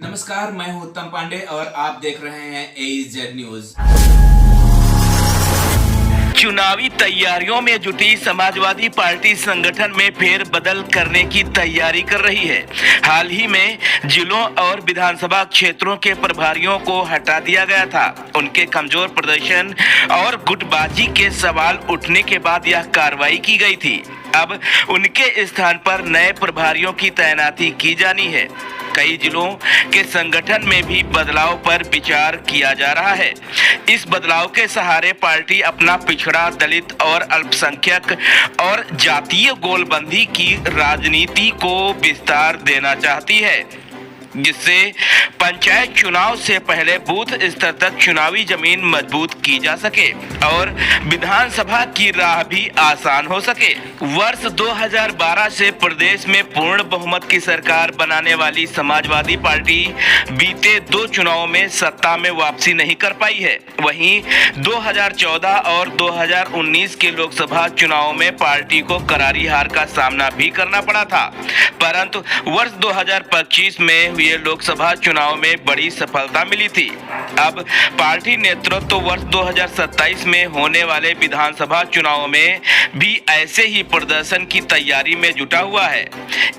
नमस्कार, मैं हूं उत्तम पांडे और आप देख रहे हैं AEZ न्यूज। चुनावी तैयारियों में जुटी समाजवादी पार्टी संगठन में फेरबदल करने की तैयारी कर रही है। हाल ही में जिलों और विधानसभा क्षेत्रों के प्रभारियों को हटा दिया गया था। उनके कमजोर प्रदर्शन और गुटबाजी के सवाल उठने के बाद यह कार्रवाई की गई थी। अब उनके स्थान पर नए प्रभारियों की तैनाती की जानी है। कई जिलों के संगठन में भी बदलाव पर विचार किया जा रहा है। इस बदलाव के सहारे पार्टी अपना पिछड़ा, दलित और अल्पसंख्यक और जातीय गोलबंदी की राजनीति को विस्तार देना चाहती है, जिससे पंचायत चुनाव से पहले बूथ स्तर तक चुनावी जमीन मजबूत की जा सके और विधानसभा की राह भी आसान हो सके। वर्ष 2012 से प्रदेश में पूर्ण बहुमत की सरकार बनाने वाली समाजवादी पार्टी बीते 2 चुनावों में सत्ता में वापसी नहीं कर पाई है। वहीं 2014 और 2019 के लोकसभा चुनावों में पार्टी को करारी हार का सामना भी करना पड़ा था, परंतु वर्ष 2025 में हुए लोकसभा चुनाव में बड़ी सफलता मिली थी। अब पार्टी नेतृत्व वर्ष 2027 में होने वाले विधानसभा चुनाव में भी ऐसे ही प्रदर्शन की तैयारी में जुटा हुआ है।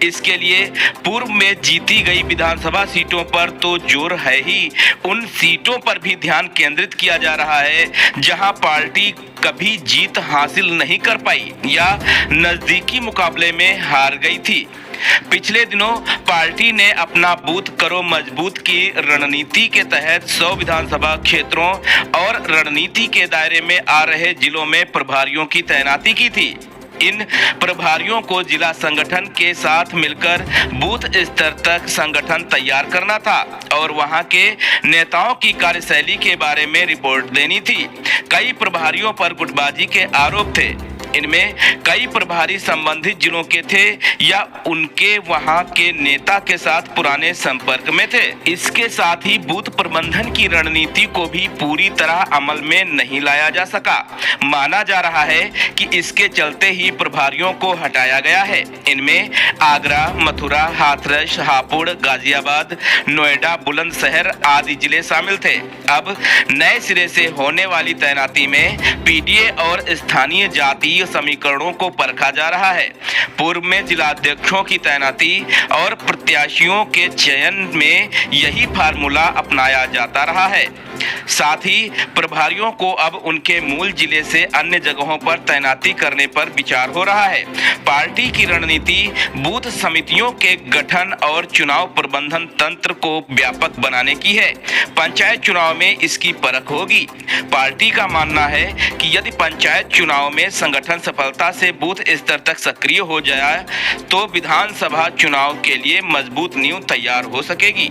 इसके लिए पूर्व में जीती गई विधानसभा सीटों पर तो जोर है ही, उन सीटों पर भी ध्यान केंद्रित किया जा रहा है जहां पार्टी कभी जीत हासिल नहीं कर पाई या नजदीकी मुकाबले में हार गई थी। पिछले दिनों पार्टी ने अपना बूथ करो मजबूत की रणनीति के तहत 100 विधानसभा क्षेत्रों और रणनीति के दायरे में आ रहे जिलों में प्रभारियों की तैनाती की थी। इन प्रभारियों को जिला संगठन के साथ मिलकर बूथ स्तर तक संगठन तैयार करना था और वहां के नेताओं की कार्यशैली के बारे में रिपोर्ट देनी थी। कई प्रभारियों पर गुटबाजी के आरोप थे। इनमें कई प्रभारी संबंधित जिलों के थे या उनके वहां के नेता के साथ पुराने संपर्क में थे। इसके साथ ही बूथ प्रबंधन की रणनीति को भी पूरी तरह अमल में नहीं लाया जा सका। माना जा रहा है कि इसके चलते ही प्रभारियों को हटाया गया है। इनमें आगरा, मथुरा, हाथरस, हापुड़, गाजियाबाद, नोएडा, बुलंदशहर आदि जिले शामिल थे। अब नए सिरे से होने वाली तैनाती में पीडीए और स्थानीय जातीय समीकरणों को परखा जा रहा है। पूर्व में जिलाध्यक्षों की तैनाती और प्रत्याशियों के चयन में यही फार्मूला अपनाया जाता रहा है। साथ ही प्रभारियों को अब उनके मूल जिले से अन्य जगहों पर तैनाती करने पर विचार हो रहा है। पार्टी की रणनीति बूथ समितियों के गठन और चुनाव प्रबंधन तंत्र को व्यापक बनाने की है। पंचायत चुनाव में इसकी परख होगी। पार्टी का मानना है कि यदि पंचायत चुनाव में संगठन सफलता से बूथ स्तर तक सक्रिय हो जाए तो विधानसभा चुनाव के लिए मजबूत नींव तैयार हो सकेगी।